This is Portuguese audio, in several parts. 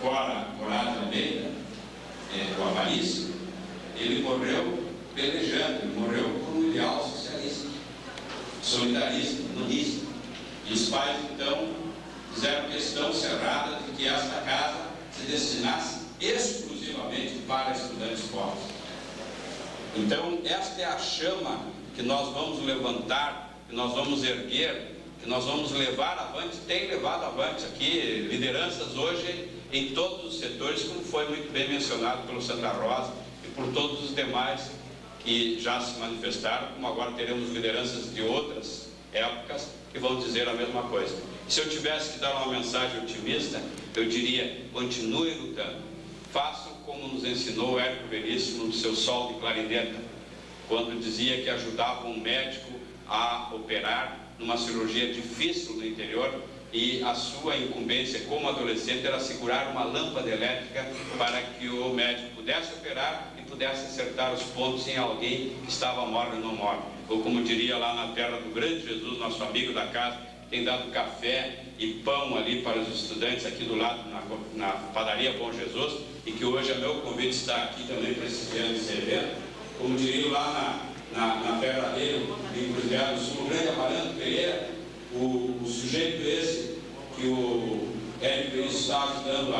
fora Horácio Almeida, o Avarício, ele morreu pelejando, ele morreu por um ideal socialista, solidarista, unista. E os pais, então, fizeram questão cerrada de que esta casa se destinasse exclusivamente para estudantes pobres. Então, esta é a chama que nós vamos levantar, que nós vamos erguer, que nós vamos levar avante, tem levado avante aqui lideranças hoje em todos os setores, como foi muito bem mencionado pelo Santa Rosa e por todos os demais que já se manifestaram, como agora teremos lideranças de outras épocas que vão dizer a mesma coisa. Se eu tivesse que dar uma mensagem otimista, eu diria: continue lutando, façam como nos ensinou o Érico Veríssimo no seu Sol de Clarineta, quando dizia que ajudava um médico a operar numa cirurgia difícil no interior, e a sua incumbência como adolescente era segurar uma lâmpada elétrica para que o médico pudesse operar e pudesse acertar os pontos em alguém que estava morto e não morto. Ou como diria lá na terra do grande Jesus, nosso amigo da casa, tem dado café e pão ali para os estudantes aqui do lado, na padaria Bom Jesus, e que hoje é meu convite estar aqui também prestigiando esse evento. Como diria lá na terra dele, em Cruzeiro do Sul, o grande Amaranto Pereira, o sujeito esse que o Érico Veríssimo estava ajudando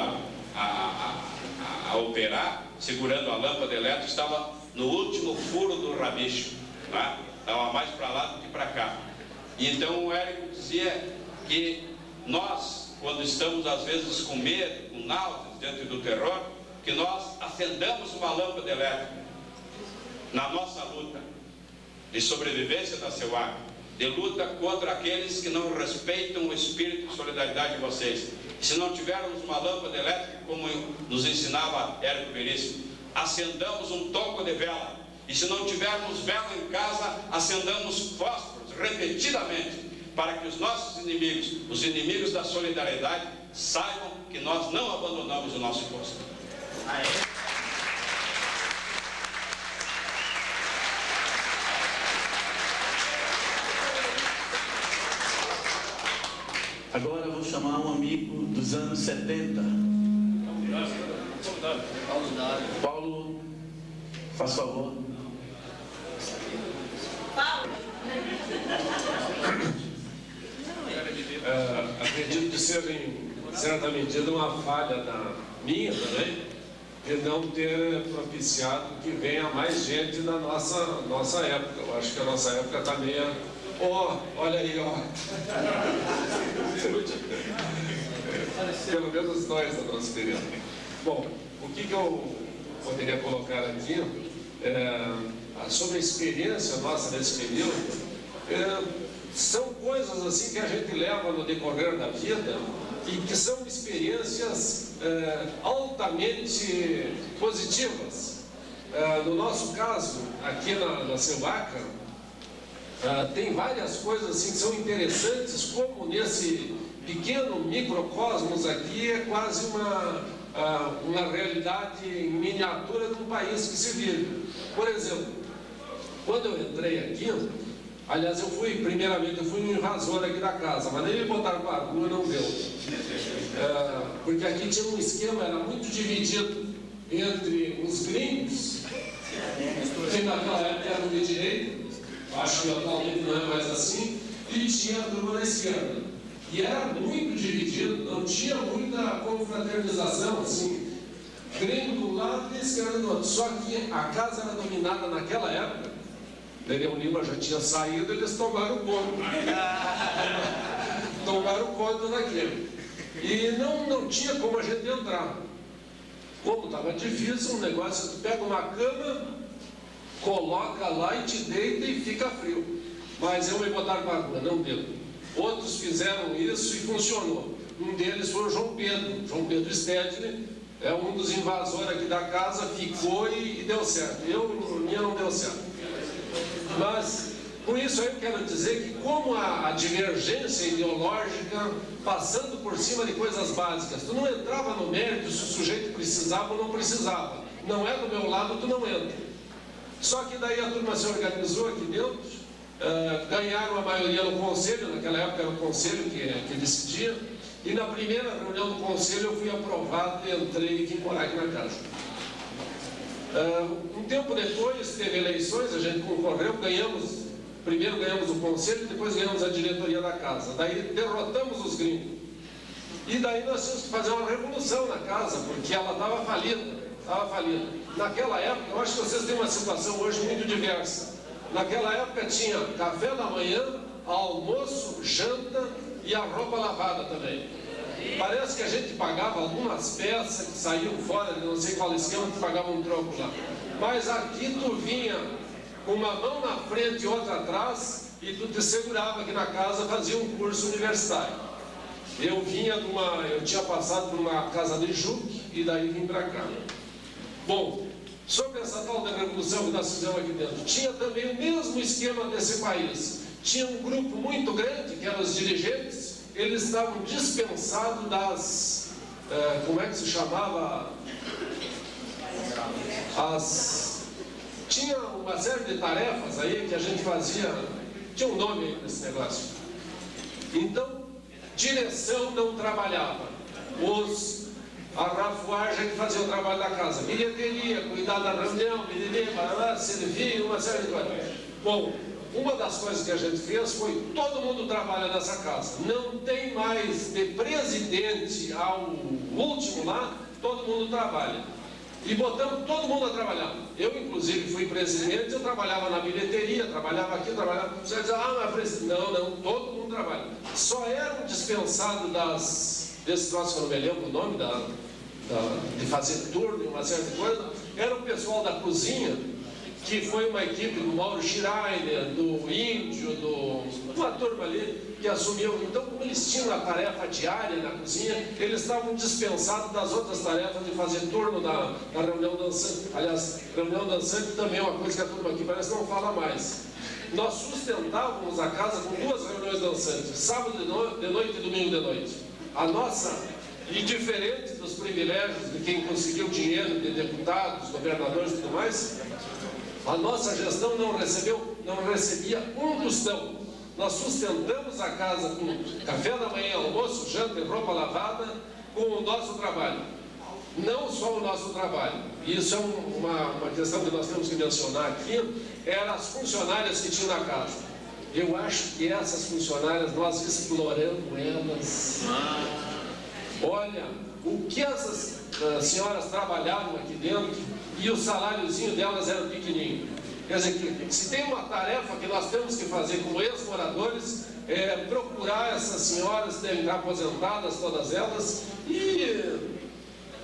a operar, segurando a lâmpada elétrica, estava no último furo do rabicho, né? Estava mais para lá do que para cá. E então o Érico dizia que nós, quando estamos às vezes com medo, com náuseas diante do terror, que nós acendamos uma lâmpada elétrica na nossa luta de sobrevivência da CEUAC, de luta contra aqueles que não respeitam o espírito de solidariedade de vocês. E se não tivermos uma lâmpada elétrica, como nos ensinava Érico Veríssimo, acendamos um toco de vela. E se não tivermos vela em casa, acendamos fósforos repetidamente, para que os nossos inimigos, os inimigos da solidariedade, saibam que nós não abandonamos o nosso posto. Agora eu vou chamar um amigo dos anos 70. Paulo, faz favor. Acredito que seja em certa medida uma falha da minha também, de não ter propiciado que venha mais gente da nossa época. Eu acho que a nossa época está meio... olha aí, ó. Pelo menos nós da nossa período. Bom, o que eu poderia colocar aqui sobre a experiência nossa nesse período, são coisas assim que a gente leva no decorrer da vida e que são experiências altamente positivas. No nosso caso, aqui na CEUAC, tem várias coisas assim que são interessantes, como nesse pequeno microcosmos aqui é quase uma realidade em miniatura de um país que se vive. Por exemplo, quando eu entrei aqui, aliás, primeiramente eu fui no invasor aqui da casa, mas nem me botaram para a rua, não deu. Porque aqui tinha um esquema, era muito dividido entre os gringos, que naquela época eram de direita, acho que atualmente não é mais assim, e tinha a turma da esquerda. E era muito dividido, não tinha muita confraternização, assim, gringo de um lado e esquerda do outro. Só que a casa era dominada naquela época, Nereu Lima já tinha saído, eles tomaram conta. Tomaram conta daquilo. E não tinha como a gente entrar. Como estava difícil, um negócio, tu pega uma cama, coloca lá e te deita e fica frio. Mas eu me botaram para a rua, não deu. Outros fizeram isso e funcionou. Um deles foi o João Pedro Stedley, é um dos invasores aqui da casa, ficou e deu certo. O minha não deu certo. Mas, com isso aí eu quero dizer que como a divergência ideológica, passando por cima de coisas básicas, tu não entrava no mérito se o sujeito precisava ou não precisava. Não é do meu lado, tu não entra. Só que daí a turma se organizou aqui dentro, ganharam a maioria no conselho, naquela época era o conselho que decidia, E na primeira reunião do conselho eu fui aprovado e entrei e vim morar aqui na casa. Um tempo depois teve eleições, a gente concorreu, primeiro ganhamos o conselho e depois ganhamos a diretoria da casa. Daí derrotamos os gringos. E daí nós tínhamos que fazer uma revolução na casa, porque ela estava falida. Naquela época, eu acho que vocês têm uma situação hoje muito diversa. Naquela época tinha café da manhã, almoço, janta e a roupa lavada também. Parece que a gente pagava algumas peças que saíam fora, não sei qual esquema, que pagava um troco lá. Mas aqui tu vinha com uma mão na frente e outra atrás e tu te segurava aqui na casa, fazia um curso universitário. Eu tinha passado por uma casa de Juque e daí vim para cá. Bom, sobre essa tal da revolução que nós fizemos aqui dentro, tinha também o mesmo esquema desse país. Tinha um grupo muito grande, que eram os dirigentes, eles estavam dispensados das, como é que se chamava? Tinha uma série de tarefas aí que a gente fazia, tinha um nome aí nesse negócio. Então, direção não trabalhava. A rafuagem que fazia o trabalho da casa, bilheteria, cuidar da reunião, servir, uma série de coisas. Bom, uma das coisas que a gente fez foi todo mundo trabalha nessa casa. Não tem mais de presidente ao último lá, todo mundo trabalha. E botamos todo mundo a trabalhar. Eu, inclusive, fui presidente, eu trabalhava na bilheteria, trabalhava aqui, trabalhava... Você diz, mas presidente... Não, todo mundo trabalha. Só eram dispensados desses troços que eu não me lembro o nome, de fazer turno e uma série de coisas, era o pessoal da cozinha, que foi uma equipe do Mauro Schreiner, do Índio, uma turma ali que assumiu. Então, como eles tinham a tarefa diária na cozinha, eles estavam dispensados das outras tarefas de fazer turno na reunião dançante. Aliás, reunião dançante também é uma coisa que a turma aqui parece não fala mais. Nós sustentávamos a casa com 2 reuniões dançantes, sábado de noite e domingo de noite. A nossa... E diferente dos privilégios de quem conseguiu dinheiro, de deputados, governadores e tudo mais, a nossa gestão não recebia um tostão. Nós sustentamos a casa com café da manhã, almoço, janta e roupa lavada, com o nosso trabalho. Não só o nosso trabalho. Isso é uma questão que nós temos que mencionar aqui, eram as funcionárias que tinham na casa. Eu acho que essas funcionárias, nós exploramos elas... Olha, o que essas senhoras trabalhavam aqui dentro e o saláriozinho delas era pequenininho. Quer dizer, se tem uma tarefa que nós temos que fazer como ex-moradores, é procurar essas senhoras terem aposentadas, todas elas, e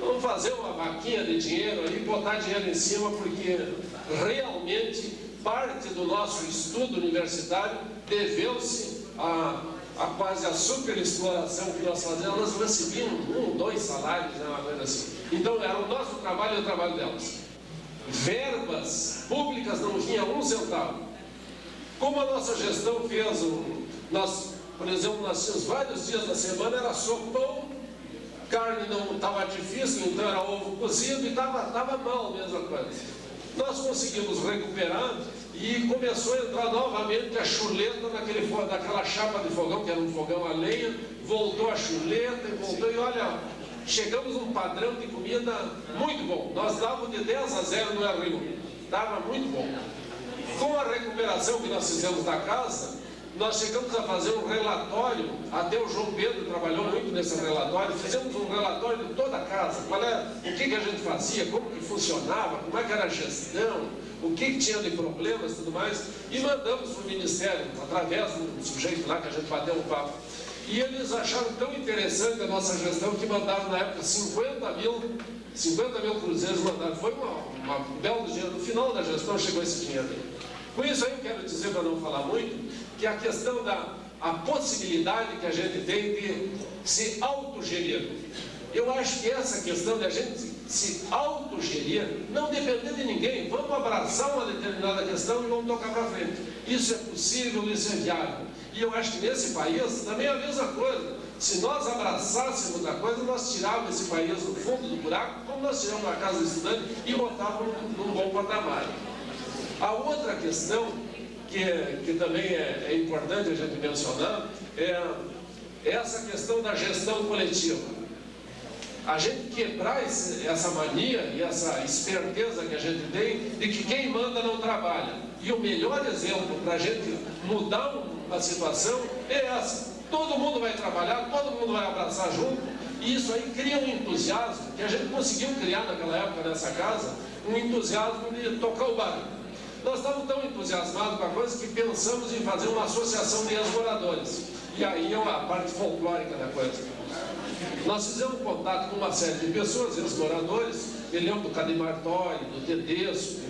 vamos fazer uma vaquinha de dinheiro aí, botar dinheiro em cima, porque realmente parte do nosso estudo universitário deveu-se quase a superexploração que nós fazíamos. Nós recebíamos 1, 2 salários, uma coisa assim. Então era o nosso trabalho e o trabalho delas. Verbas públicas não vinha 1 centavo. Como a nossa gestão fez, por exemplo, nós tínhamos vários dias da semana, era sopão, carne não estava difícil, então era ovo cozido e estava mal mesmo a coisa. Nós conseguimos recuperar e começou a entrar novamente a chuleta naquela chapa de fogão, que era um fogão a lenha, voltou a chuleta e olha, chegamos a um padrão de comida muito bom. Nós dávamos de 10-0 no R1, estava muito bom. Com a recuperação que nós fizemos da casa, nós chegamos a fazer um relatório, até o João Pedro trabalhou muito nesse relatório, fizemos um relatório de toda a casa, o que a gente fazia, como que funcionava, como é que era a gestão, o que tinha de problemas e tudo mais, e mandamos para o Ministério, através do sujeito lá que a gente bateu um papo. E eles acharam tão interessante a nossa gestão que mandaram na época 50 mil cruzeiros, mandaram. Foi um belo dinheiro. No final da gestão chegou esse dinheiro aí. Com isso aí eu quero dizer, para não falar muito, que a questão a possibilidade que a gente tem de se autogerir. Eu acho que essa questão de a gente se autogerir, não depender de ninguém, vamos abraçar uma determinada questão e vamos tocar para frente. Isso é possível, isso é viável. E eu acho que nesse país também é a mesma coisa. Se nós abraçássemos a coisa, nós tirávamos esse país do fundo do buraco, como nós tiramos a casa do estudante e botávamos num bom patamar. A outra questão que também é importante a gente mencionar é essa questão da gestão coletiva. A gente quebrar essa mania e essa esperteza que a gente tem de que quem manda não trabalha. E o melhor exemplo para a gente mudar uma situação é essa. Todo mundo vai trabalhar, todo mundo vai abraçar junto, e isso aí cria um entusiasmo, que a gente conseguiu criar naquela época nessa casa, um entusiasmo de tocar o barco. Nós estávamos tão entusiasmados com a coisa que pensamos em fazer uma associação de ex-moradores. E aí é a parte folclórica da coisa. Nós fizemos contato com uma série de pessoas, ex-moradores, me lembro do Cadim Martori, do Tedesco,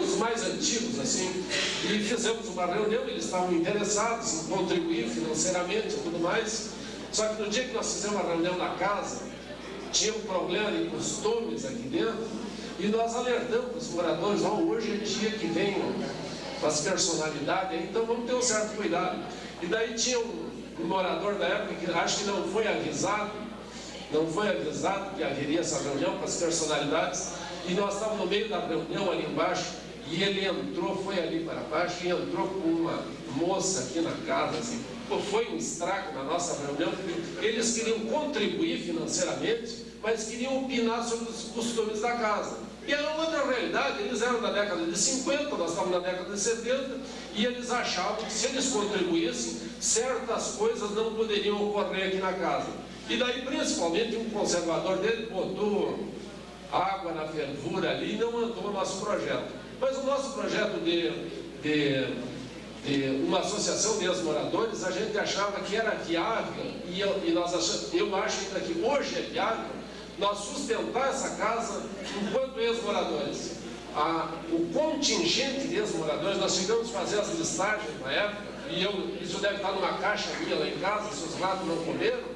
os mais antigos, assim, e fizemos uma reunião, eles estavam interessados em contribuir financeiramente e tudo mais, só que no dia que nós fizemos a reunião na casa, tinha um problema de costumes aqui dentro, e nós alertamos os moradores, hoje é dia que vem as personalidades, então vamos ter um certo cuidado. E daí tinha um morador da época que acho que não foi avisado que haveria essa reunião com as personalidades, e nós estávamos no meio da reunião ali embaixo, e ele entrou, foi ali para baixo, e entrou com uma moça aqui na casa, assim, foi um estrago na nossa reunião, porque eles queriam contribuir financeiramente, mas queriam opinar sobre os costumes da casa. E era outra realidade, eles eram da década de 50, nós estávamos na década de 70, e eles achavam que se eles contribuíssem, certas coisas não poderiam ocorrer aqui na casa. E daí, principalmente, um conservador dele botou água na fervura ali e não andou o nosso projeto. Mas o nosso projeto de uma associação de ex-moradores, a gente achava que era viável, e eu acho ainda que hoje é viável, nós sustentar essa casa enquanto ex-moradores. O contingente de ex-moradores, nós chegamos a fazer as listagens na época, e isso deve estar numa caixa minha lá em casa, se os ratos não comeram,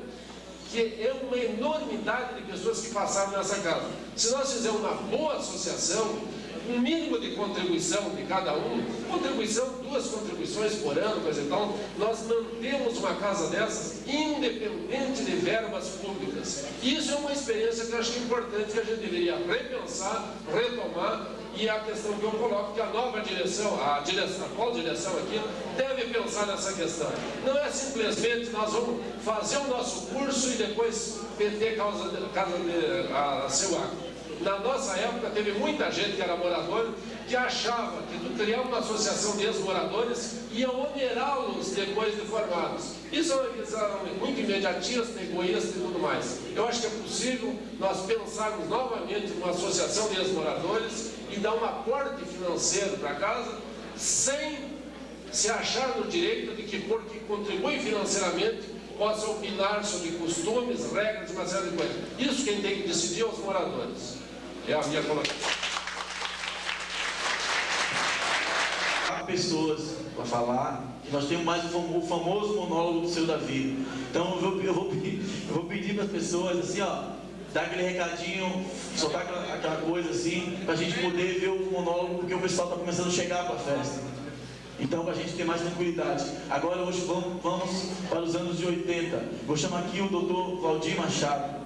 que é uma enormidade de pessoas que passaram nessa casa. Se nós fizermos uma boa associação, um mínimo de contribuição de cada um, duas contribuições por ano, coisa e tal, nós mantemos uma casa dessas independente de verbas públicas. Isso é uma experiência que eu acho que é importante, que a gente deveria repensar, retomar, e a questão que eu coloco, que a nova direção, a atual direção aqui, deve pensar nessa questão. Não é simplesmente nós vamos fazer o nosso curso e depois meter a seu ato. Na nossa época, teve muita gente que era morador que achava que tu criar uma associação de ex-moradores ia onerá-los depois de formados. Isso é uma visão muito imediatista, egoísta e tudo mais. Eu acho que é possível nós pensarmos novamente numa associação de ex-moradores e dar um aporte financeiro para casa, sem se achar no direito de que, porque contribui financeiramente, possa opinar sobre costumes, regras e uma série de coisas. Isso quem tem que decidir é os moradores. É a minha colocação. Há pessoas para falar, e nós temos mais o famoso monólogo do seu Davi. Então eu vou pedir para as pessoas assim, ó, dar aquele recadinho, soltar aquela coisa assim, para a gente poder ver o monólogo, porque o pessoal está começando a chegar para a festa. Então, para a gente ter mais tranquilidade. Agora, hoje vamos para os anos de 80. Vou chamar aqui o doutor Valdir Machado.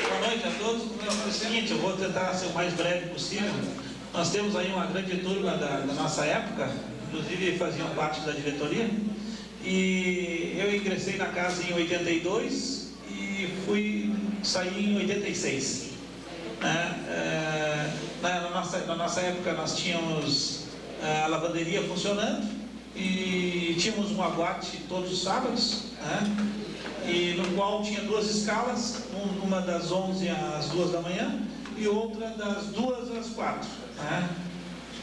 Boa noite a todos. É o seguinte, eu vou tentar ser o mais breve possível. Nós temos aí uma grande turma da nossa época, inclusive faziam parte da diretoria, e eu ingressei na casa em 82 e saí em 86. Na nossa época nós tínhamos a lavanderia funcionando e tínhamos um aguate todos os sábados, e no qual tinha duas escalas, uma das 11 às 2 da manhã e outra das 2 às 4.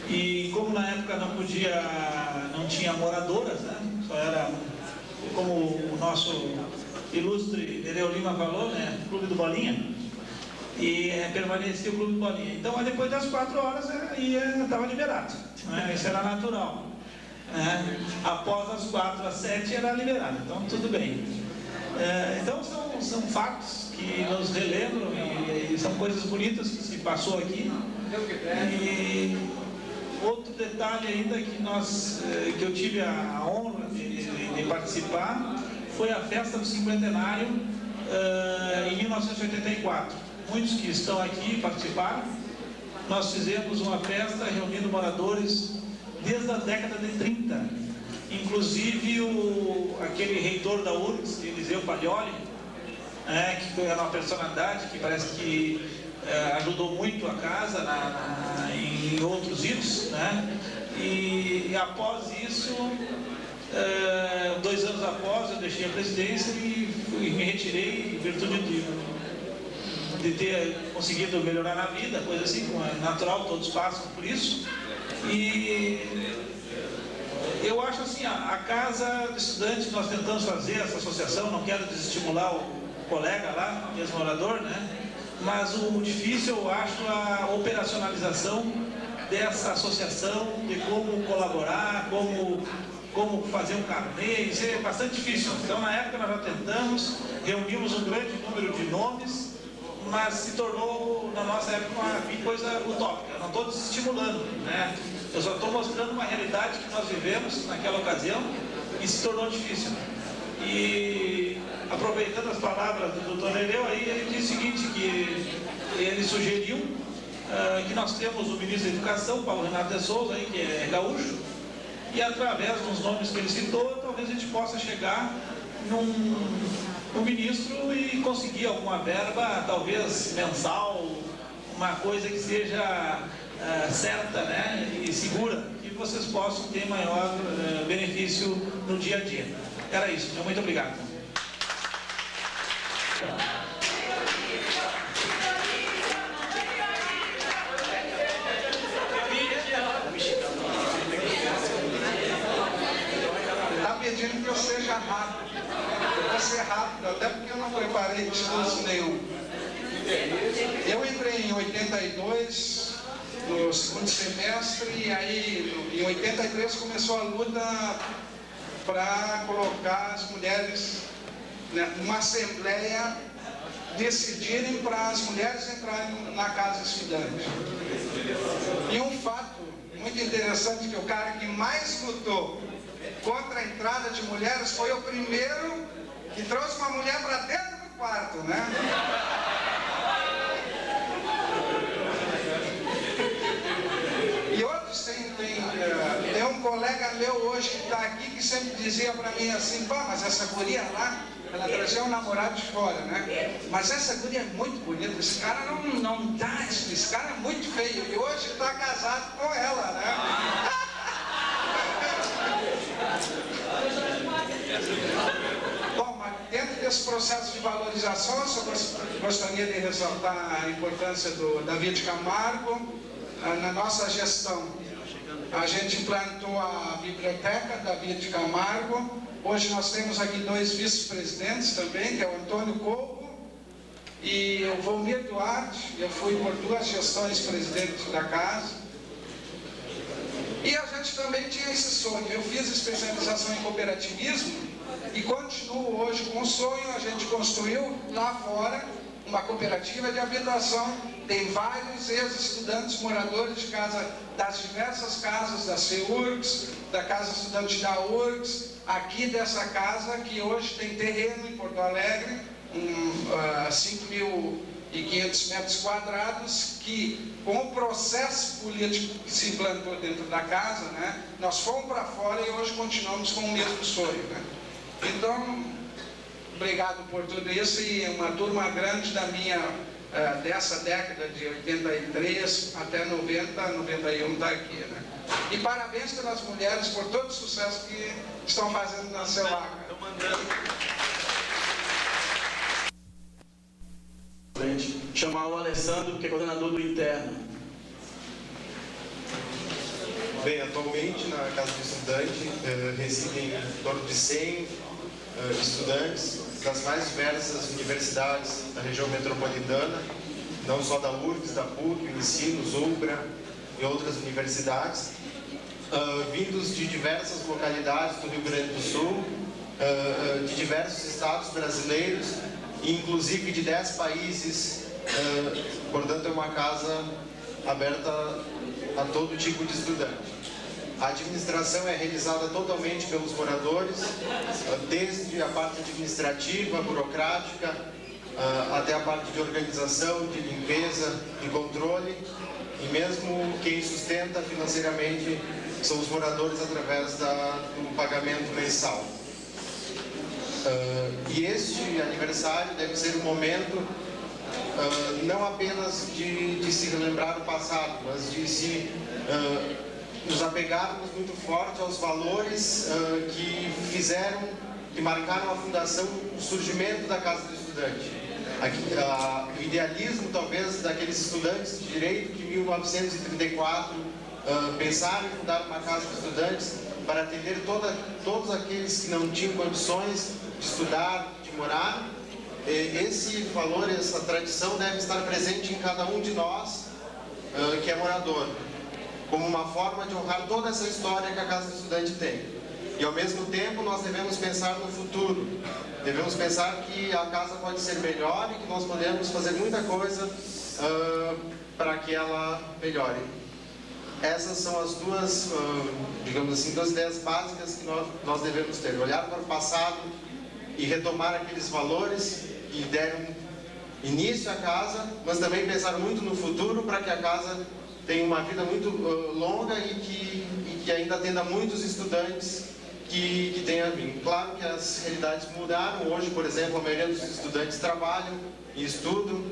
E como na época não tinha moradoras, só era, como o nosso ilustre Nereu Lima falou, Clube do Bolinha, e permanecia o Clube do Bolinha. Então, depois das 4 horas, estava liberado, isso era natural. Após as 4 às 7 era liberado, então tudo bem. Então são fatos que nos relembram e são coisas bonitas que se passou aqui. E outro detalhe ainda que eu tive a honra de participar foi a festa do cinquentenário em 1984. Muitos que estão aqui participaram, nós fizemos uma festa reunindo moradores desde a década de 30. Inclusive aquele reitor da URGS, Eliseu Paglioli, que era uma personalidade que parece que ajudou muito a casa em outros idos, né? E após isso, 2 anos após, eu deixei a presidência e me retirei em virtude de ter conseguido melhorar na vida, coisa assim, como é natural, todos passam por isso. E eu acho assim, a casa de estudantes que nós tentamos fazer, essa associação, não quero desestimular o colega lá, mesmo morador, né? Mas o difícil eu acho a operacionalização dessa associação, de como colaborar, como fazer um carnê, isso é bastante difícil. Então, na época, nós já tentamos, reunimos um grande número de nomes, mas se tornou, na nossa época, uma coisa utópica. Eu não estou desestimulando, né? Eu só estou mostrando uma realidade que nós vivemos naquela ocasião e se tornou difícil. E, aproveitando as palavras do Dr. Nereu, aí ele disse o seguinte, que ele sugeriu que nós temos o ministro da Educação, Paulo Renato de Souza, aí, que é gaúcho, e através dos nomes que ele citou, talvez a gente possa chegar num ministro e conseguir alguma verba, talvez mensal, uma coisa que seja certa, né, e segura, que vocês possam ter maior benefício no dia a dia. Era isso. Muito obrigado. Está pedindo que eu seja rápido. Eu vou ser rápido, até porque eu não preparei discurso nenhum. Eu entrei em 82, no segundo semestre, e aí em 83 começou a luta para colocar as mulheres, né, numa assembleia, decidirem para as mulheres entrarem na casa estudante. E um fato muito interessante, que o cara que mais lutou contra a entrada de mulheres foi o primeiro que trouxe uma mulher para dentro do quarto, né? E outros tem um colega meu hoje que está aqui que sempre dizia para mim assim, pá, mas essa guria lá, ela trazia um namorado de fora, né? Mas essa guria é muito bonita, esse cara não dá, esse cara é muito feio, e hoje está casado com ela, né? Bom, mas dentro desse processo de valorização, eu só gostaria de ressaltar a importância do David Camargo na nossa gestão. A gente implantou a biblioteca David Camargo. Hoje nós temos aqui 2 vice-presidentes também, que é o Antônio Colbo e o Volmir Duarte. Eu fui por 2 gestões presidente da casa. E a gente também tinha esse sonho. Eu fiz especialização em cooperativismo e continuo hoje com o sonho. A gente construiu lá fora uma cooperativa de habitação. Tem vários ex-estudantes moradores de casa, das diversas casas da CEURGS, da Casa Estudante da URGS, aqui dessa casa, que hoje tem terreno em Porto Alegre, 5.500 metros quadrados, que com o processo político que se implantou dentro da casa, né, nós fomos para fora e hoje continuamos com o mesmo sonho, né? Então, obrigado por tudo isso, e uma turma grande dessa década de 83 até 90, 91 está aqui, né? E parabéns pelas mulheres por todo o sucesso que estão fazendo na CEUACA. Chamar o Alessandro, que é coordenador do interno. Bem, atualmente na Casa do Estudante residem em torno de 100 estudantes das mais diversas universidades da região metropolitana, não só da URGS, da PUC, Unicinos, UBRA e outras universidades, vindos de diversas localidades do Rio Grande do Sul, de diversos estados brasileiros, e inclusive de 10 países. Portanto, é uma casa aberta a todo tipo de estudante. A administração é realizada totalmente pelos moradores, desde a parte administrativa, burocrática, até a parte de organização, de limpeza e controle. e mesmo quem sustenta financeiramente são os moradores através do pagamento mensal. E este aniversário deve ser um momento não apenas de se relembrar o passado, mas de nos apegarmos muito forte aos valores que marcaram a fundação, o surgimento da Casa do Estudante. O idealismo, talvez, daqueles estudantes de direito que em 1934 pensaram em fundar uma Casa de Estudantes para atender todos aqueles que não tinham condições de estudar, de morar. Esse valor, essa tradição deve estar presente em cada um de nós que é morador, como uma forma de honrar toda essa história que a Casa do Estudante tem. E ao mesmo tempo nós devemos pensar no futuro, devemos pensar que a casa pode ser melhor e que nós podemos fazer muita coisa para que ela melhore. Essas são as duas, digamos assim, duas ideias básicas que nós devemos ter: olhar para o passado e retomar aqueles valores que deram início à casa, mas também pensar muito no futuro para que a casa tenha uma vida muito longa e que ainda atenda muitos estudantes que tenha vindo. Claro que as realidades mudaram. Hoje, por exemplo, a maioria dos estudantes trabalham e estudam,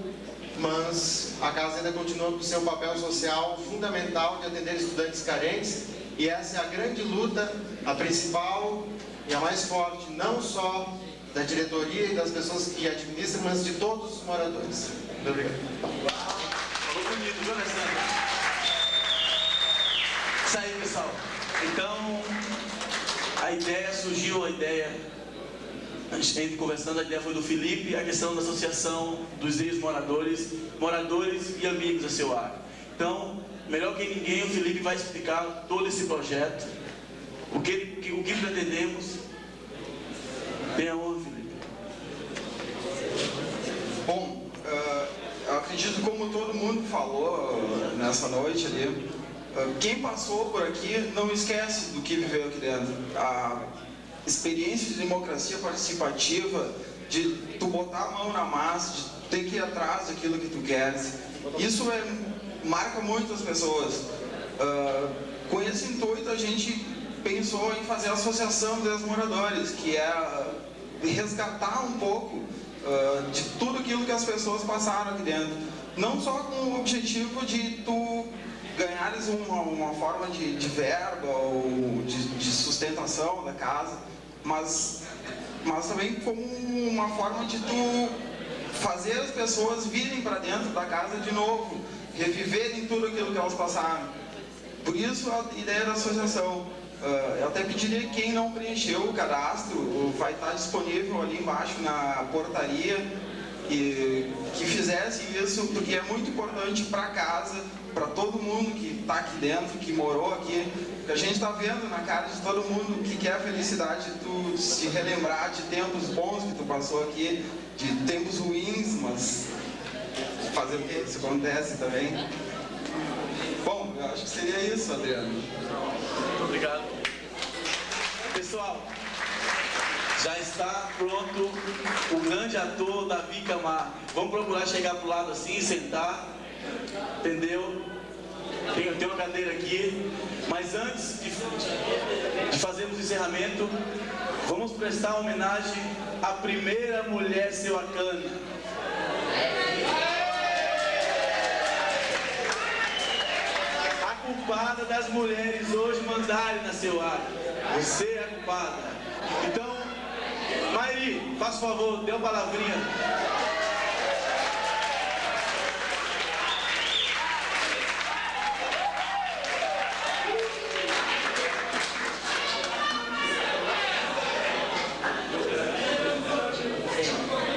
mas a casa ainda continua com o seu papel social fundamental de atender estudantes carentes, e essa é a grande luta, a principal e a mais forte, não só da diretoria e das pessoas que administram, mas de todos os moradores. Muito obrigado. Falou bonito, viu, Alessandro? Isso aí, pessoal. Então, surgiu a ideia, a gente conversando, a ideia foi do Felipe, a questão da associação dos ex-moradores, moradores e amigos da seu ar. Então, melhor que ninguém, o Felipe vai explicar todo esse projeto, o que pretendemos. Tenha honra, Felipe. Bom, eu acredito, como todo mundo falou nessa noite ali, quem passou por aqui não esquece do que viveu aqui dentro. A experiência de democracia participativa, de tu botar a mão na massa, de ter que ir atrás daquilo que tu queres, isso marca muito as pessoas. Com esse intuito, a gente pensou em fazer a Associação dos Moradores, que é resgatar um pouco de tudo aquilo que as pessoas passaram aqui dentro. Não só com o objetivo de tu ganhares uma forma de verba ou de sustentação da casa, mas também como uma forma de tu fazer as pessoas virem para dentro da casa de novo, reviverem tudo aquilo que elas passaram. Por isso a ideia da associação. Eu até pediria que quem não preencheu o cadastro, vai estar disponível ali embaixo na portaria, e que fizesse isso, porque é muito importante para casa, para todo mundo que está aqui dentro, que morou aqui, que a gente está vendo na cara de todo mundo que quer a felicidade de tu se relembrar de tempos bons que tu passou aqui, de tempos ruins, mas fazer o que? Isso acontece também. Bom, eu acho que seria isso, Adriano. Muito obrigado. Pessoal, já está pronto o grande ator Davi Camargo. Vamos procurar chegar para o lado assim, sentar, entendeu? Tem uma cadeira aqui, mas antes de fazermos o encerramento, vamos prestar homenagem à primeira mulher seuacana. A culpada das mulheres hoje mandarem na Seuaca. Você é a culpada. Então, Mairi, faça favor, dê uma palavrinha.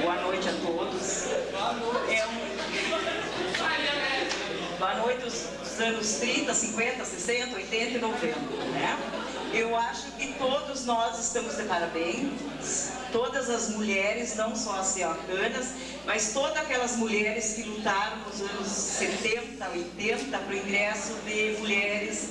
Boa noite a todos. Boa noite dos anos 30, 50, 60, 80 e 90, né? Eu acho que todos nós estamos de parabéns, todas as mulheres, não só as seuacanas, mas todas aquelas mulheres que lutaram nos anos 70, 80 para o ingresso de mulheres